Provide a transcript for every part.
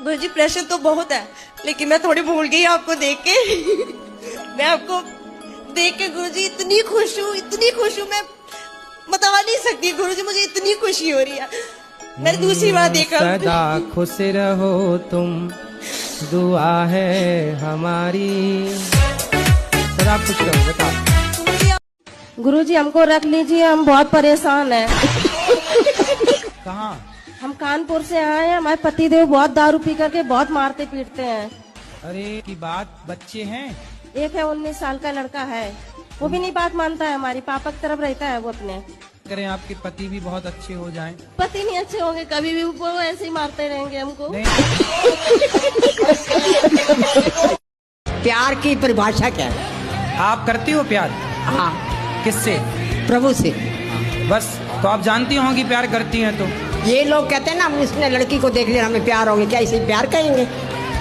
गुरुजी pressure तो बहुत है, लेकिन मैं थोड़ी भूल गई आपको देख के। मैं आपको देख के गुरुजी इतनी खुश हूँ मैं बता नहीं सकती गुरुजी, मुझे इतनी खुशी हो रही है। मैंने दूसरी बार देखा। सदा खुश रहो तुम, दुआ है हमारी। सदा खुश रहो। बताओ गुरुजी हमको रख लीजिए, हम बहुत परेशान हैं। कहाँ? हम कानपुर से आए हैं, हमारे पतिदेव बहुत दारू पी करके बहुत मारते पीटते हैं। अरे की बात, बच्चे हैं? एक है 19 साल का लड़का है, वो भी नहीं बात मानता है, हमारी पापा की तरफ रहता है वो अपने। करें आपके पति भी बहुत अच्छे हो जाएं। पति नहीं अच्छे होंगे कभी भी, वो ऐसे ही मारते रहेंगे हमको। प्यार की परिभाषा क्या है? आप करती हो प्यार? हाँ। किससे? प्रभु से। बस तो आप जानती होंगी प्यार करती हैं तो। ये लोग कहते हैं ना, हम इसने लड़की को देख लिया हमें प्यार हो गया, क्या इसे प्यार कहेंगे?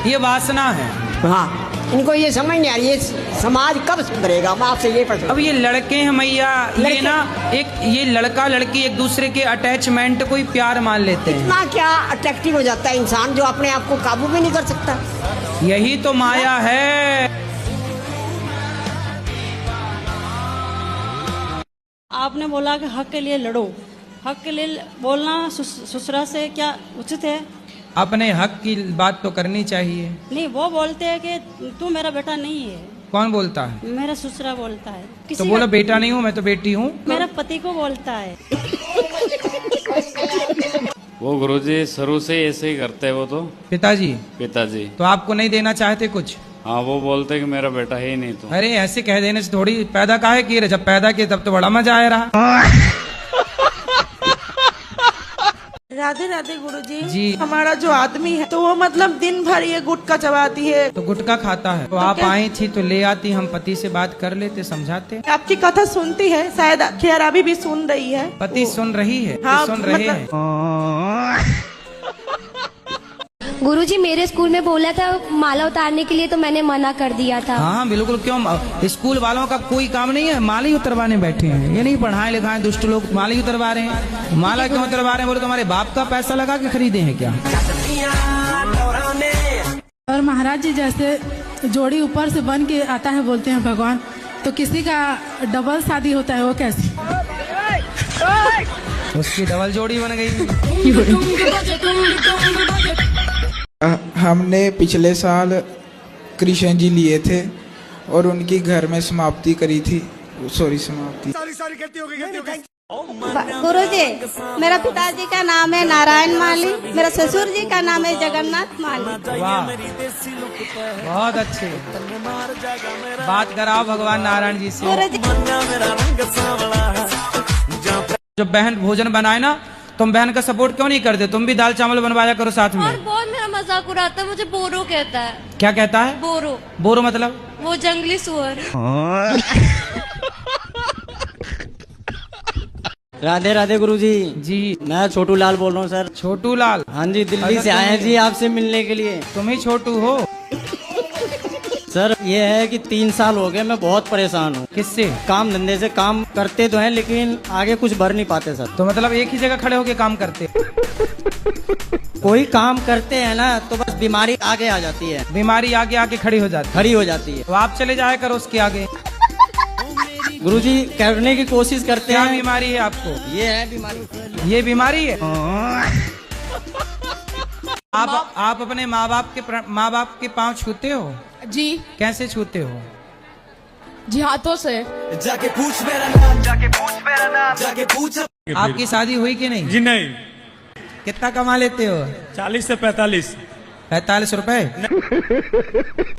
ये वासना है। हाँ, इनको ये समझ नहीं आ रही, ये समाज कब सुधरेगा? मैं आपसे ये प्रश्न। अब ये लड़के हैं मैया, ये ना ये लड़का लड़की एक दूसरे के अटैचमेंट को ही प्यार मान लेते हैं। इतना क्या अट्रैक्टिव हो जाता है इंसान जो अपने आप को काबू में नहीं कर सकता। यही तो माया है। आपने बोला कि हक के लिए लड़ो, हक के लिए बोलना ससुरा से क्या उचित है? अपने हक की बात तो करनी चाहिए। नहीं, वो बोलते हैं कि तू मेरा बेटा नहीं है। कौन बोलता है? मेरा ससुरा बोलता है। तो बोलो बेटा नहीं हूँ, मैं तो बेटी हूँ। मेरा पति को बोलता है। वो गुरुजी शुरू से ऐसे ही करते हैं वो तो। पिताजी? पिताजी तो आपको नहीं देना चाहते कुछ? हाँ, वो बोलते कि मेरा बेटा है ही नहीं। तो अरे ऐसे कह देने से थोड़ी, पैदा काहे किए? जब पैदा किए तब तो बड़ा मजा आया रहा। राधे राधे गुरुजी। जी। हमारा जो आदमी है तो वो मतलब दिन भर ये गुटखा चबाती है। तो गुटखा खाता है तो आप आई थी तो ले आती, हम पति से बात कर लेते, समझाते। आपकी कथा सुनती है, शायद खैर अभी भी सुन रही है। पति सुन रही है? हाँ, सुन रहे हैं। गुरुजी मेरे स्कूल में बोला था माला उतारने के लिए, तो मैंने मना कर दिया था। हाँ बिल्कुल, क्यों? स्कूल वालों का कोई काम नहीं है, माला ही उतरवाने बैठे हैं। ये नहीं पढ़ाए लिखाए दुष्ट लोग माला ही उतरवा रहे हैं। माला क्यों उतरवा रहे हैं? बोले तुम्हारे बाप का पैसा लगा के खरीदे हैं क्या? और महाराज जी जैसे जोड़ी ऊपर से बन के आता है बोलते हैं भगवान, तो किसी का डबल शादी होता है वो कैसे? उसकी डबल जोड़ी बन गई। हमने पिछले साल कृष्ण जी लिए थे और उनकी घर में समाप्ति करी थी। समाप्ति गुरुजी मेरा पिताजी का नाम है नारायण माली, मेरा ससुर जी का नाम है जगन्नाथ माली। वाह, बहुत अच्छे। बात कराओ भगवान नारायण जी से। जब बहन भोजन बनाए ना, तुम बहन का सपोर्ट क्यों नहीं करते? तुम भी दाल चावल बनवाया करो साथ में। और बहुत मेरा मजाक उड़ाता है, मुझे बोरो कहता है। क्या कहता है? बोरो। बोरो मतलब? वो जंगली सुअर। राधे राधे गुरुजी। जी मैं छोटू लाल बोल रहा हूँ सर। छोटू लाल? हाँ जी, दिल्ली से आए हैं जी आपसे मिलने के लिए। तुम ही छोटू हो? सर ये है कि 3 साल हो गए, मैं बहुत परेशान हूँ। किससे? काम धंधे से। काम करते तो हैं लेकिन आगे कुछ बढ़ नहीं पाते सर। तो मतलब एक ही जगह खड़े होके काम करते? कोई काम करते हैं ना तो बस बीमारी आगे आ जाती है। बीमारी आगे आके खड़ी हो जाती है। तो आप चले जाया करो उसके आगे। गुरुजी करने की कोशिश करते क्या हैं। बीमारी है आपको? ये है बीमारी। ये बीमारी है? आप अपने माँ बाप के पाँव छूते हो? जी। कैसे छूते हो? जी हाथों से। जाके पूछ मेरा नाम, जाके पूछ। आपकी शादी हुई कि नहीं? जी नहीं। कितना कमा लेते हो? 40 से 45। 45 रुपए?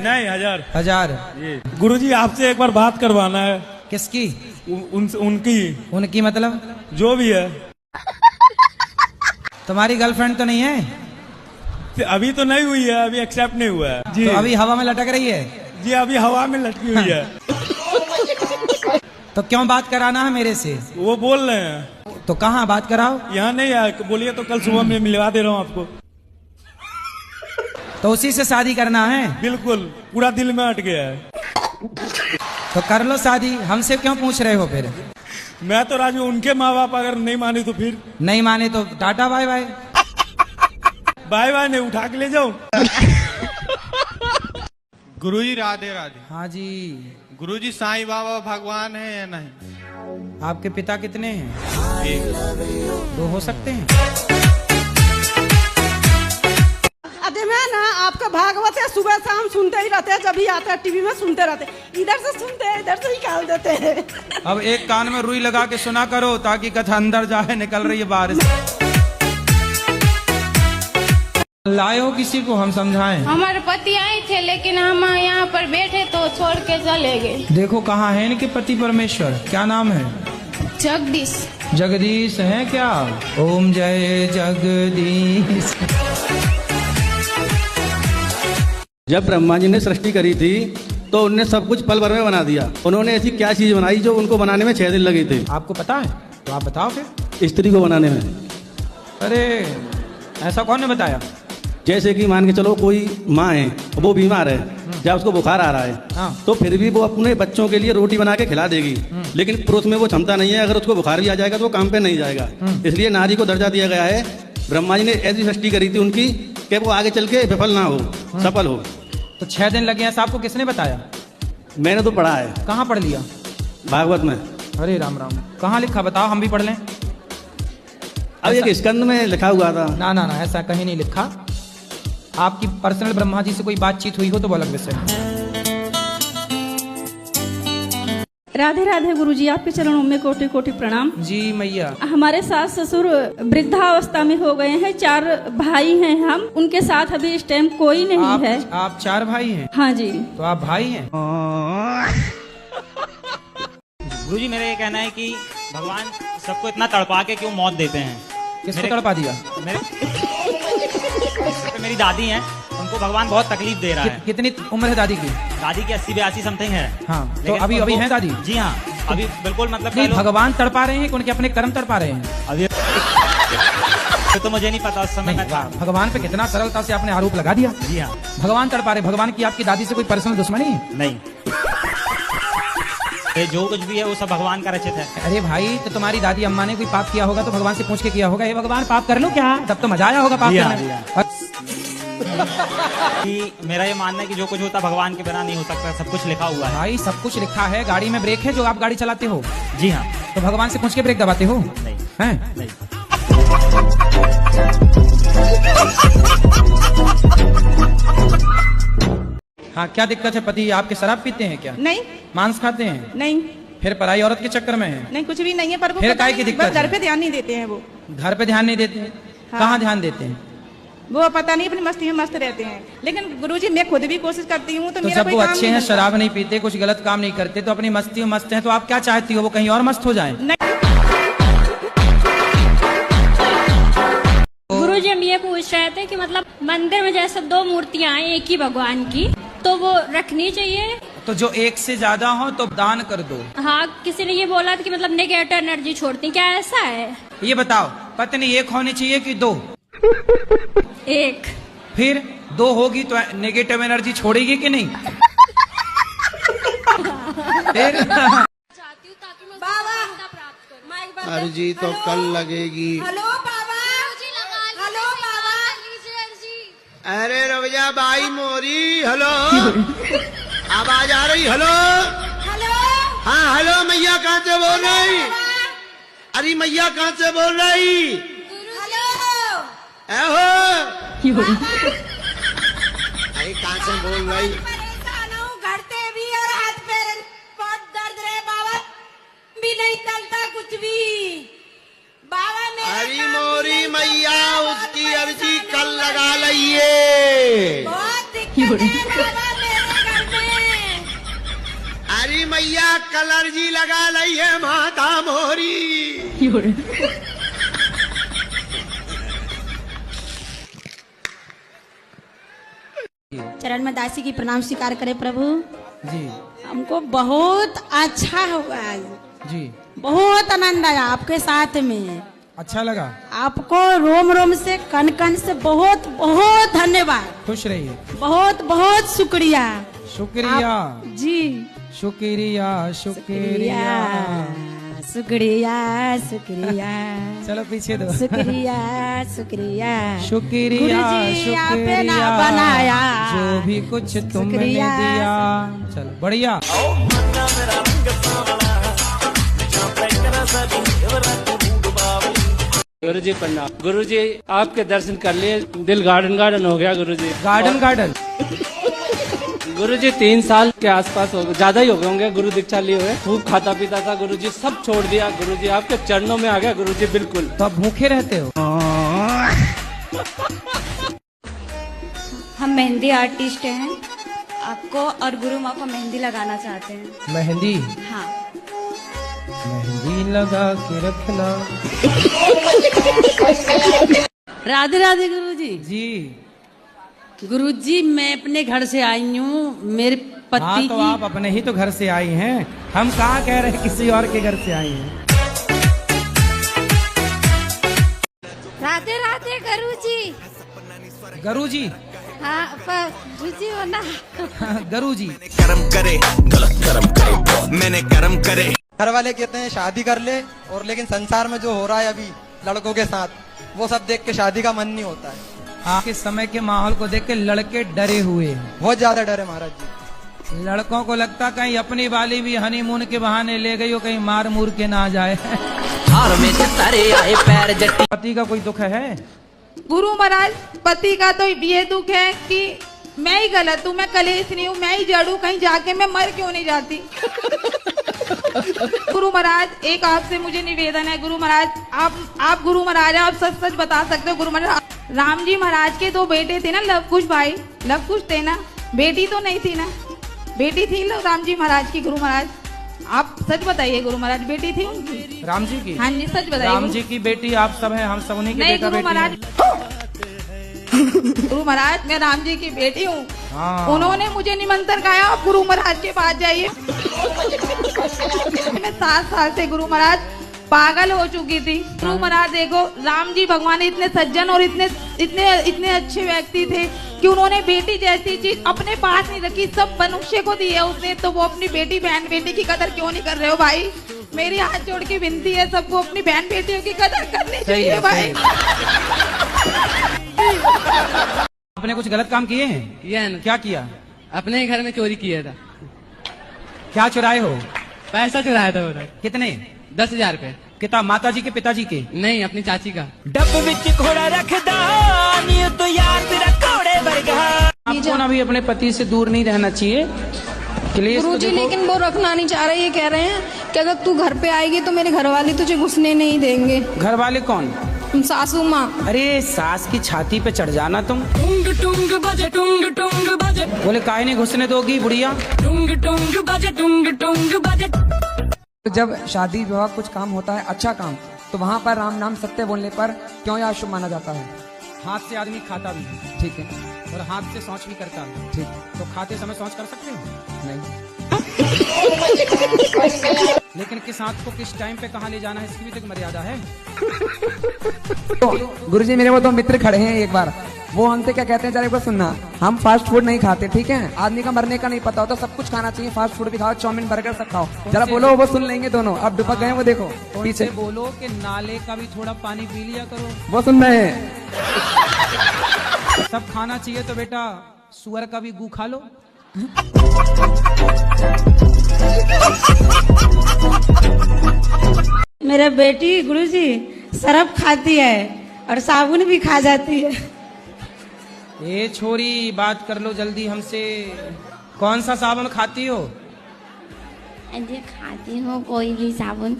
नहीं, 1000। गुरुजी आपसे एक बार बात करवाना है। किसकी? उनकी मतलब? जो भी है। तुम्हारी गर्लफ्रेंड तो नहीं है? अभी तो नहीं हुई है, अभी एक्सेप्ट नहीं हुआ है जी। तो अभी हवा में लटक रही है? जी अभी हवा में लटकी हुई है। तो क्यों बात कराना है मेरे से? वो बोल रहे हैं। तो कहाँ बात कराओ? यहाँ नहीं है, बोलिए तो कल सुबह में मिलवा दे रहा हूँ आपको। तो उसी से शादी करना है? बिल्कुल, पूरा दिल में अट गया है। तो कर लो शादी, हमसे क्यों पूछ रहे हो फिर? मैं तो राजू, उनके माँ बाप अगर नहीं माने तो फिर? नहीं माने तो tata bye bye. Bye bye नहीं, उठा के ले जाओ। गुरुजी राधे राधे। हाँ जी। गुरुजी साईं बाबा भगवान है या नहीं? आपके पिता कितने हैं? एक। 2 हो सकते हैं। अरे मैं ना आपका भागवत है, सुबह शाम सुनते ही रहते हैं, जब भी आता है टीवी में सुनते रहते हैं, इधर से सुनते हैं इधर से निकाल देते हैं। अब एक कान में रुई लगा के सुना करो ताकि कथा अंदर जाए, निकल रही है बारिश। लायो किसी को हम समझाएं। हमारे पति आए थे लेकिन हम यहाँ पर बैठे तो छोड़ के चले गए। देखो कहाँ है इनके पति परमेश्वर, क्या नाम है? जगदीश। जगदीश है क्या? ओम जय जगदीश। जब ब्रह्मा जी ने सृष्टि करी थी तो उनने सब कुछ पल भर में बना दिया। उन्होंने ऐसी क्या चीज बनाई जो उनको बनाने में 6 दिन लगे थे? आपको पता है तो आप बताओ फिर। स्त्री को बनाने में। अरे ऐसा कौन ने बताया? जैसे कि मान के चलो कोई माँ है, वो बीमार है, जब उसको बुखार आ रहा है, तो फिर भी वो अपने बच्चों के लिए रोटी बना के खिला देगी, लेकिन पुरुष में वो क्षमता नहीं है। अगर उसको बुखार भी आ जाएगा तो वो काम पे नहीं जाएगा। इसलिए नारी को दर्जा दिया गया है। ब्रह्मा जी ने ऐसी सृष्टि करी थी उनकी कि वो आगे चल के विफल ना हो, सफल हो। तो 6 दिन लगे हैं, आपको किसने बताया? मैंने तो पढ़ा है। कहाँ पढ़ लिया? भागवत में। अरे राम राम, कहाँ लिखा बताओ, हम भी पढ़ लें। अब एक स्कंद में लिखा हुआ था। ना ना ना, ऐसा कहीं नहीं लिखा। आपकी पर्सनल ब्रह्मा जी से कोई बातचीत हुई हो तो वो अलग विषय है। राधे राधे गुरुजी, आपके चरणों में कोटि कोटि प्रणाम। जी मैया। हमारे सास ससुर वृद्धावस्था में हो गए हैं, 4 भाई हैं हम, उनके साथ अभी इस टाइम कोई नहीं है। आप 4 भाई हैं? हाँ जी। तो आप भाई हैं? गुरुजी मेरा ये कहना है कि भगवान सबको इतना तड़पा के क्यों मौत देते हैं? किसको तड़पा दिया? मेरी दादी हैं, उनको भगवान बहुत तकलीफ दे रहा है। कितनी उम्र है दादी की? दादी की 80-82 समथिंग है। हाँ, तो अभी है दादी? जी हाँ, अभी बिल्कुल मतलब नहीं, भगवान तड़पा रहे हैं कि उनके अपने कर्म तड़पा रहे हैं? अभी तो मुझे नहीं पता उस समय। भगवान पे कितना सरलता से आपने आरोप लगा दिया। जी हाँ, भगवान तड़पा रहे। भगवान की आपकी दादी से कोई पर्सनल दुश्मनी है? नहीं, जो कुछ भी है वो सब भगवान का रचित है। अरे भाई, तो तुम्हारी दादी अम्मा ने कोई पाप किया होगा तो भगवान से पूछ के किया होगा, ये भगवान पाप कर लो क्या? तब तो मजा आया होगा पाप करने। कि मेरा ये मानना है कि जो कुछ होता भगवान के बिना नहीं हो सकता, सब कुछ लिखा हुआ है। भाई सब कुछ लिखा है। गाड़ी में ब्रेक है जो आप गाड़ी चलाते हो? जी हाँ। तो भगवान से पूछ के ब्रेक दबाते हो? नहीं। हैं? नहीं। हाँ, क्या दिक्कत है? पति आपके शराब पीते हैं क्या? नहीं। मांस खाते हैं? नहीं। फिर पराई औरत के चक्कर में है? नहीं, कुछ भी नहीं है, पर वो फिर काहे की दिक्कत? घर पे ध्यान नहीं देते हैं। वो घर पे ध्यान नहीं देते हैं? हाँ। कहाँ ध्यान देते हैं? वो पता नहीं, अपनी मस्ती में मस्त रहते हैं। लेकिन गुरुजी मैं खुद भी कोशिश करती हूँ, तो तो मेरा जब कोई वो काम अच्छे नहीं हैं, बनता। शराब नहीं पीते, कुछ गलत काम नहीं करते, तो अपनी मस्ती में मस्त हैं, तो आप क्या चाहती हो वो कहीं और मस्त हो जाएं? गुरुजी हम ये पूछ रहे थे कि मतलब मंदिर में जैसे 2 मूर्तियां हैं एक ही भगवान की, तो वो रखनी चाहिए? तो जो एक से ज्यादा हो तो दान कर दो। हाँ, किसी ने ये बोला था कि मतलब नेगेटिव एनर्जी छोड़ती, क्या ऐसा है? ये बताओ, पत्नी एक होनी चाहिए कि 2? एक। फिर 2 होगी तो नेगेटिव एनर्जी छोड़ेगी कि नहीं? फिर अर्जी तो कल लगेगी। हेलो बाबा, हेलो बाबा। अरे रवैया बाई मोरी, हेलो आवाज आ रही? Hello hello. हाँ हेलो, मैया कहाँ से बोल रही? अरे मैया कहाँ से बोल रही? हेलो। अरे कहाँ से बोल रही? परेशान हूँ, घर से भी और हाथ पैर बहुत दर्द रहे बाबा, भी नहीं चलता कुछ भी बाबा। अरे मोरी मैया, उसकी अर्जी कल लगा लइए। बहुत दिक्कत है बाबा मेरे घर में। अरे मैया कल अर्जी लगा लइए माता मोरी। चरण में दासी की प्रणाम स्वीकार करे प्रभु जी। हमको बहुत अच्छा हुआ आज जी, बहुत आनंद आया आपके साथ में। अच्छा लगा आपको रोम रोम से कन कन से बहुत बहुत धन्यवाद। खुश रहिए। बहुत बहुत शुक्रिया। शुक्रिया जी, शुक्रिया शुक्रिया शुक्रिया शुक्रिया चलो पीछे दो। शुक्रिया शुक्रिया शुक्रिया गुरुजी आपने ना शुक्रिया बनाया जो भी कुछ तुमने शुक्रिया। दिया। चलो बढ़िया। गुरुजी प्रणाम। गुरुजी आपके दर्शन कर लिए, दिल गार्डन गार्डन हो गया गुरुजी। Garden garden. गुरुजी 3 साल के आसपास हो गए, ज्यादा ही हो गए होंगे गुरु दीक्षा लिए हुए। खूब खाता पीता था गुरुजी, सब छोड़ दिया गुरुजी, आपके चरणों में आ गया गुरुजी बिल्कुल। तो आप भूखे रहते हो? हम मेहंदी आर्टिस्ट हैं, आपको और गुरु माँ को मेहंदी लगाना चाहते हैं। मेहंदी? हाँ। मेहंदी लगा के रखना। राधे राधे गुरुजी। जी गुरुजी मैं अपने घर से आई हूँ, मेरे पति हाँ, तो की आप अपने ही तो घर से आई हैं, हम कहाँ कह रहे हैं किसी और के घर से आई हैं। राधे राधे गुरुजी। गुरुजी? हाँ गुरुजी बना। गुरुजी। कर्म करे गलत कर्म करे, मैंने कर्म करे। घर वाले कहते हैं शादी कर ले, और लेकिन संसार में जो हो रहा है अभी लड़कों के साथ, वो सब देख के शादी का मन नहीं होता है। आज के समय के माहौल को देख के लड़के डरे हुए हैं, बहुत ज्यादा डरे महाराज जी। लड़कों को लगता कहीं अपनी वाली भी हनीमून के बहाने ले गई हो, कहीं मार मूर के ना जाए। पति का कोई दुख है? गुरु महाराज पति का तो ये दुख है कि मैं ही गलत हूँ, मैं कलेश नहीं हूँ, मैं ही जड़ हूँ, कहीं जाके मैं मर क्यों नहीं जाती। गुरु महाराज एक आपसे मुझे निवेदन है, गुरु महाराज आप गुरु महाराज आप सच सच बता सकते हो। गुरु महाराज राम जी महाराज के 2 बेटे थे ना, लव कुश भाई, लव कुश थे ना, बेटी तो नहीं थी ना? बेटी थी राम जी महाराज की। गुरु महाराज आप सच बताइए गुरु महाराज, बेटी थी उनकी? राम जी की? हाँ जी सच बताइए। राम जी की बेटी आप सब हैं, हम सब उन्हीं के नहीं बेटा गुरु बेटी महाराज, गुरु महाराज मैं राम जी की बेटी हूँ। उन्होंने मुझे निमंत्रण खाया, आप गुरु महाराज के पास जाइए। मैं 7 साल से गुरु महाराज पागल हो चुकी थी। गुरु महाराज देखो, राम जी भगवान इतने सज्जन और इतने अच्छे व्यक्ति थे कि उन्होंने बेटी जैसी चीज अपने पास नहीं रखी, सब मनुष्य को दी है उसने। तो वो अपनी बेटी बहन बेटी की कदर क्यों नहीं कर रहे हो भाई? मेरी हाथ जोड़ के विनती है, सबको अपनी बहन बेटियों की कदर करनी चाहिए भाई। आपने कुछ गलत काम किए हैं? किया है ना। क्या किया? अपने ही घर में चोरी किया था। क्या चुराए हो? पैसा चुराया था उधर। कितने? 10,000 रुपए। कितना? माताजी के पिताजी के? नहीं, अपनी चाची का। डब विच घोड़ा रखदा नी तो यार तेरा घोड़े वर्गा। आपको ना भी अपने पति से दूर नहीं रहना चाहिए। गुरुजी लेकिन वो रखना नहीं चाह रहे, ये कह रहे हैं कि अगर तू घर पे आएगी तो मेरे घर वाले तुझे घुसने नहीं देंगे। घर वाले कौन? सासू माँ। अरे सास की छाती पे चढ़ जाना तुम। टुंग टुंग बजे टुंग टुंग बजे। बोले काहे नहीं घुसने दोगी बुढ़िया? टुंग टुंग बजे टुंग टुंग बजे। जब शादी विवाह कुछ काम होता है, अच्छा काम, तो वहाँ पर राम नाम सत्य बोलने पर क्यों यह शुभ माना जाता है? हाथ से आदमी खाता भी, ठीक है, और हाथ से शौच भी करता है, ठीक। तो खाते समय शौच कर सकते हो? नहीं। लेकिन किस हाथ को किस टाइम पे कहाँ ले जाना है, इसकी भी तो एक मर्यादा है। तो गुरुजी मेरे वो 2 मित्र खड़े हैं, एक बार वो हमसे क्या कहते हैं, जरा एक बार सुनना। हम फास्ट फूड नहीं खाते, ठीक है? आदमी का मरने का नहीं पता होता, सब कुछ खाना चाहिए, फास्ट फूड भी खाओ, चाउमीन बर्गर सब खाओ। जरा बोलो, वो सुन लेंगे दोनों। अब दुपक गए वो, देखो पीछे। बोलो कि नाले का भी थोड़ा पानी पी लिया करो। वो सुन रहे हैं। सब खाना चाहिए तो बेटा सुअर का भी गू खा लो। मेरा बेटी गुरुजी सरफ खाती है और साबुन भी खा जाती है। ए छोरी बात कर लो जल्दी हमसे, कौन सा साबुन खाती हो? अरे खाती हूँ कोई भी साबुन।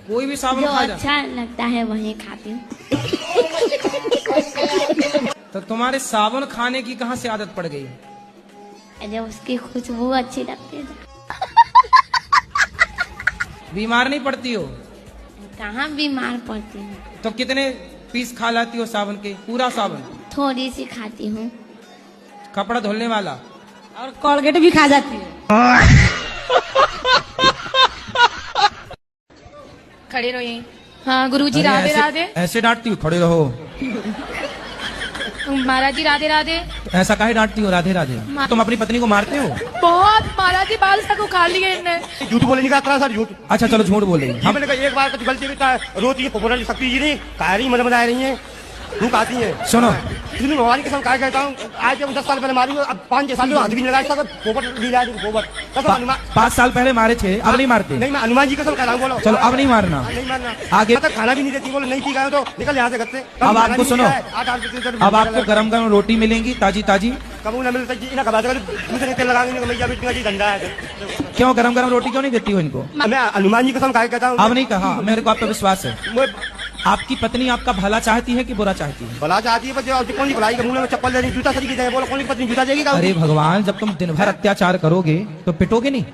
कोई भी साबुन जो खा जा? अच्छा लगता है वही खाती हूँ। तो तुम्हारे साबुन खाने की कहाँ से आदत पड़ गई? अरे उसकी खुशबू अच्छी लगती है। बीमार नहीं पड़ती हो? कहाँ बीमार पड़ती हूँ। तो कितने पीस खा लाती हो साबुन के? पूरा साबुन? थोड़ी सी खाती हूँ। कपड़ा धुलने वाला? और कोलगेट भी खा जाती है। खड़े रहो यहीं। हाँ गुरुजी राधे राधे। ऐसे डांटती हो? खड़े रहो। महाराज जी राधे राधे। ऐसा काहे डांटती हो? राधे राधे। तुम अपनी पत्नी को मारते हो? बहुत महाराज जी बाल तक उखाड़ लिए इनने। झूठ बोलने का सर झूठ। अच्छा चलो झूठ बोल रही हमने कहा एक बार तो गलती भी रोती है पोपट सकती जी नहीं कायरी मजा मजा रही है भूख आती है। सुनो भगवान के साथ क्या कहता हूँ आज जब 10 साल पहले मारी अब 5-6 साल हाथ भी नहीं लगाया पोपट पोपट 5 साल पहले मारे थे अब नहीं मारते? नहीं मैं हनुमान जी कसम कह रहा हूँ बोलो। चलो अब नहीं मारना। नहीं मारना आगे खाना भी नहीं देती बोलो नहीं पी गए तो निकल यहाँ से घर से। अब आपको सुनो अब आपको गरम गरम रोटी मिलेंगी ताजी ताजी। कब ना मिलता जी ना दूसरे तेल लगाएंगे भैया भी धंधा है। क्यों गरम गरम रोटी क्यों नहीं देती हो इनको? मैं हनुमान जी कसम कहता हूँ। अब नहीं कहा मेरे को आप पे विश्वास है। आपकी पत्नी आपका भला चाहती है कि बुरा चाहती है? भला चाहती है पर कौन सी भलाई के मुंह में चप्पल दे जूता सरी की बोलो कौन सी पत्नी जूता देगी? अरे भगवान जब तुम दिन भर अत्याचार करोगे तो पिटोगे नहीं?